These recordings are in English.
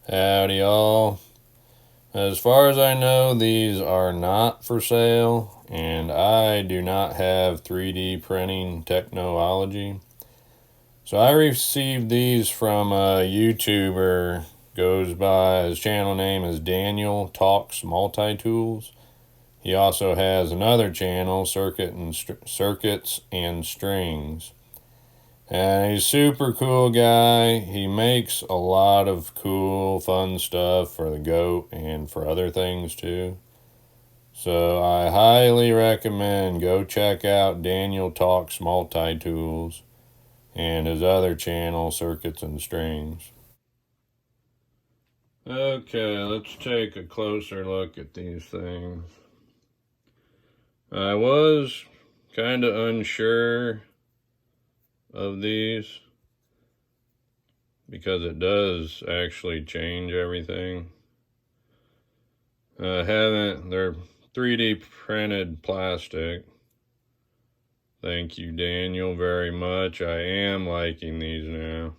Howdy y'all. As far as I know, these are not for sale, and I do not have 3D printing technology. So I received these from a YouTuber, goes by, his channel name is Daniel Talks Multitools. He also has another channel, Circuits and Strings. And he's a super cool guy. He makes a lot of cool, fun stuff for the goat and for other things too. So I highly recommend go check out Daniel Talks Multi-Tools and his other channel, Circuits and Strings. Okay, let's take a closer look at these things. I was kind of unsure of these because it does actually change everything. They're 3D printed plastic. Thank you, Daniel, very much. I am liking these now.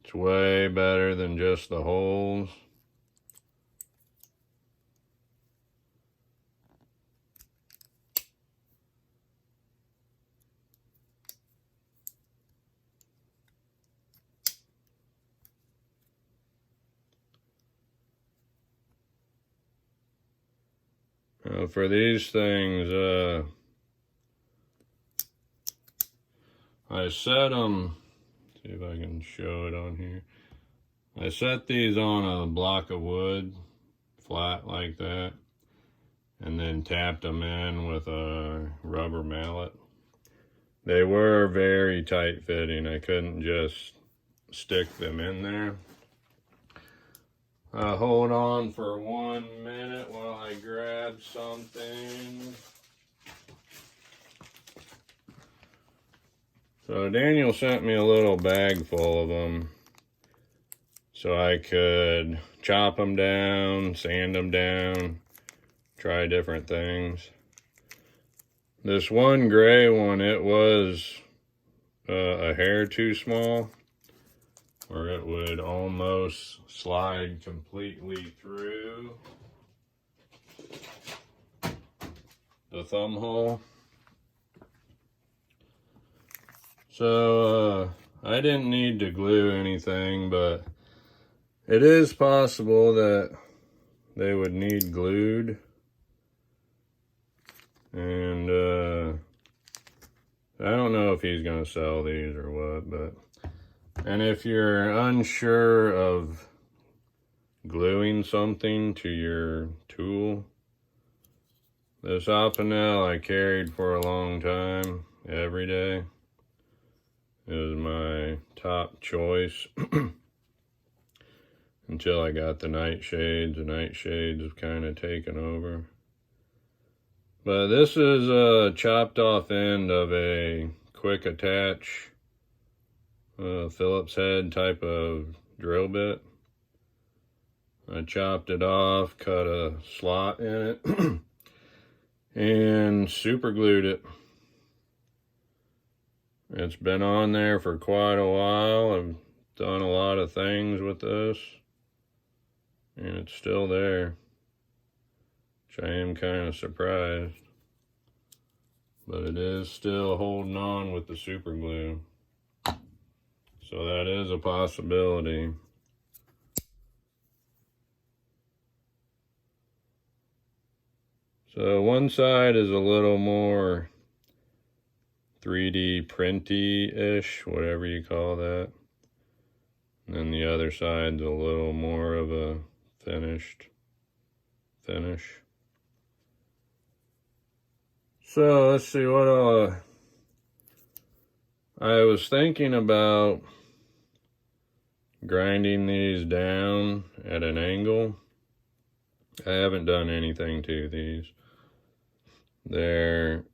It's way better than just the holes. For these things, I set them, see if I can show it on here. I set these on a block of wood, flat like that, and then tapped them in with a rubber mallet. They were very tight fitting. I couldn't just stick them in there. Hold on for 1 minute while I grab something. So Daniel sent me a little bag full of them so I could chop them down, sand them down, try different things. This one gray one, it was a hair too small, or it would almost slide completely through the thumb hole. So I didn't need to glue anything, but it is possible that they would need glued. And I don't know if he's gonna sell these or what, but and if you're unsure of gluing something to your tool, this Opinel I carried for a long time, every day. It was my top choice until I got the nightshades. The nightshades have kind of taken over. But this is a chopped off end of a quick attach Phillips head type of drill bit. I chopped it off, cut a slot in it, and super glued it. It's been on there for quite a while. I've done a lot of things with this, and it's still there, which I am kind of surprised. But it is still holding on with the super glue. So that is a possibility. So one side is a little more 3D printy-ish, whatever you call that. And then the other side's a little more of a finished finish. So let's see what I was thinking about grinding these down at an angle. I haven't done anything to these. They're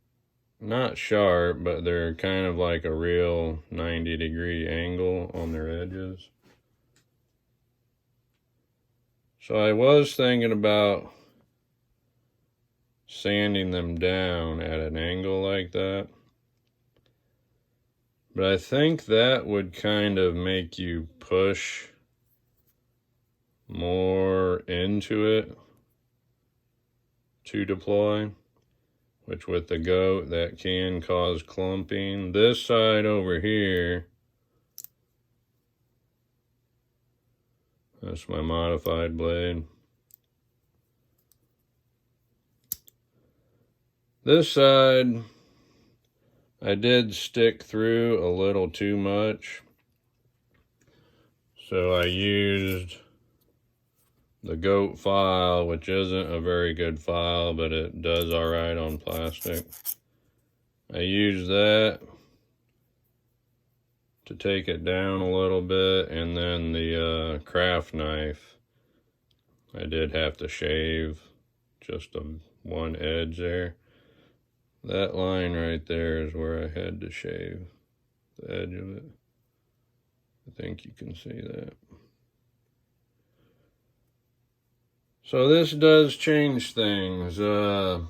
not sharp, but they're kind of like a real 90-degree angle on their edges. So I was thinking about sanding them down at an angle like that. But I think that would kind of make you push more into it to deploy, which with the goat, that can cause clumping. This side over here, that's my modified blade. This side, I did stick through a little too much. So I used the goat file, which isn't a very good file, but it does all right on plastic. I used that to take it down a little bit, and then the craft knife, I did have to shave just one edge there. That line right there is where I had to shave the edge of it. I think you can see that. So this does change things. It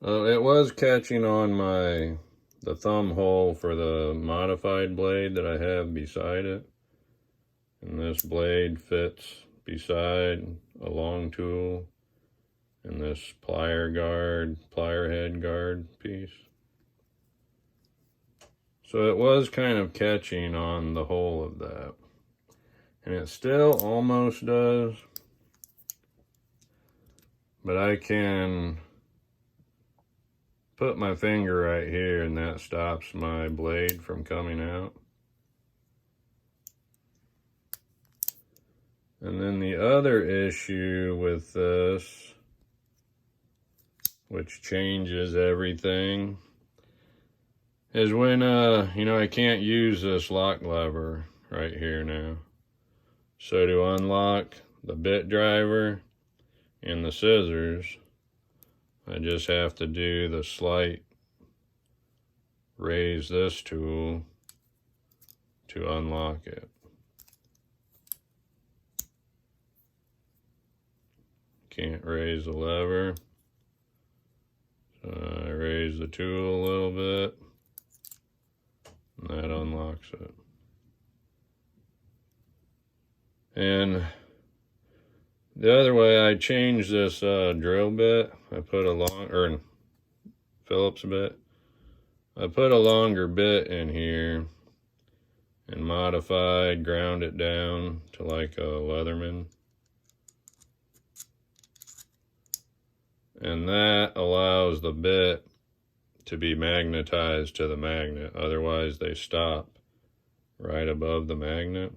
was catching on the thumb hole for the modified blade that I have beside it. And this blade fits beside a long tool and this plier head guard piece. So it was kind of catching on the whole of that. And it still almost does. But I can put my finger right here and that stops my blade from coming out. And then the other issue with this, which changes everything, is when, I can't use this lock lever right here now. So to unlock the bit driver and the scissors, I just have to do the slight raise this tool to unlock it. Can't raise the lever. So I raise the tool a little bit, and that unlocks it. And the other way, I changed this drill bit. I put a Phillips bit. I put a longer bit in here and modified, ground it down to like a Leatherman. And that allows the bit to be magnetized to the magnet. Otherwise, they stop right above the magnet.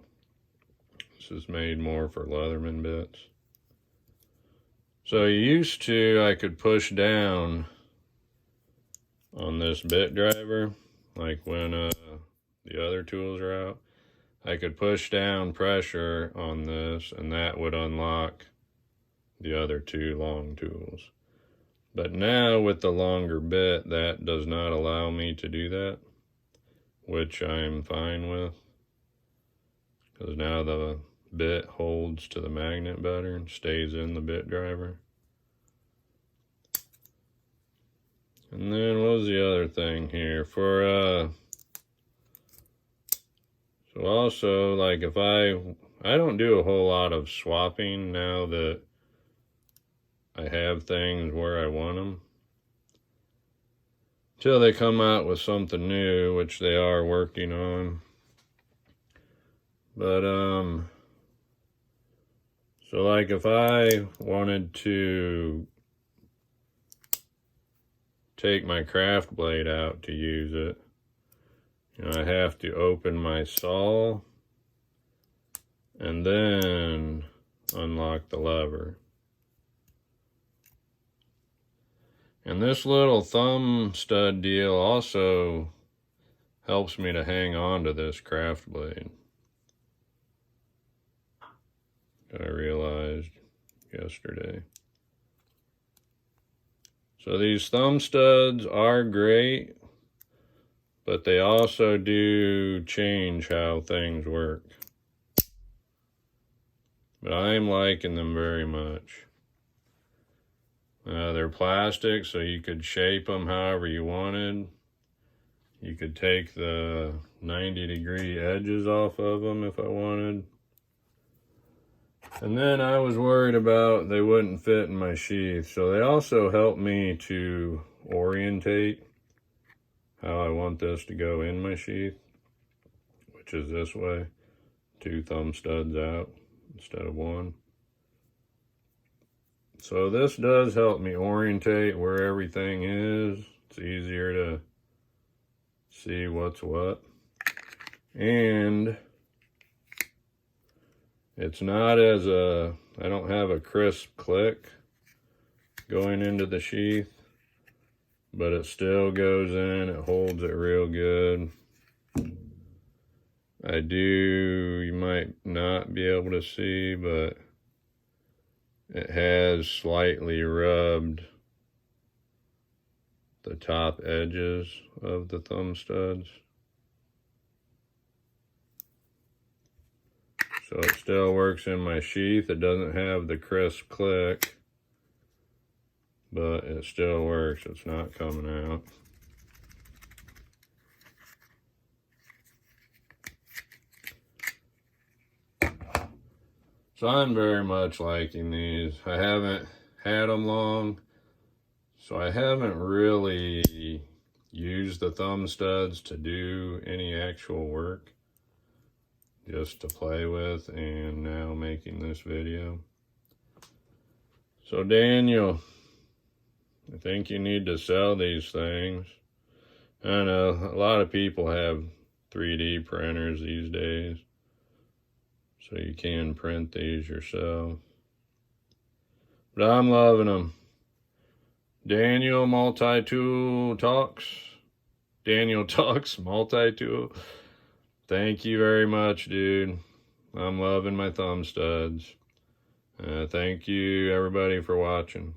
This is made more for Leatherman bits. So I could push down on this bit driver, like when the other tools are out. I could push down pressure on this, and that would unlock the other two long tools. But now with the longer bit, that does not allow me to do that, which I'm fine with, because now the bit holds to the magnet better and stays in the bit driver. And then what was the other thing here? So also, like, if I don't do a whole lot of swapping now that I have things where I want them, till they come out with something new, which they are working on. But so like if I wanted to take my craft blade out to use it, I have to open my saw and then unlock the lever. And this little thumb stud deal also helps me to hang on to this craft blade. I realized yesterday. So these thumb studs are great, but they also do change how things work. But I'm liking them very much. They're plastic, so you could shape them however you wanted. You could take the 90-degree edges off of them if I wanted. And then I was worried about they wouldn't fit in my sheath. So they also help me to orientate how I want this to go in my sheath, which is this way. 2 thumb studs out instead of 1. So this does help me orientate where everything is. It's easier to see what's what. And it's not as I don't have a crisp click going into the sheath, but it still goes in, it holds it real good. You might not be able to see, but it has slightly rubbed the top edges of the thumb studs. So it still works in my sheath. It doesn't have the crisp click, but it still works. It's not coming out. So I'm very much liking these. I haven't had them long, so I haven't really used the thumb studs to do any actual work, just to play with, and now making this video. So Daniel, I think you need to sell these things. I know a lot of people have 3D printers these days, so you can print these yourself. But I'm loving them. Daniel Multi-Tool Talks. Daniel Talks Multi-Tool. Thank you very much, dude. I'm loving my thumb studs. Thank you, everybody, for watching.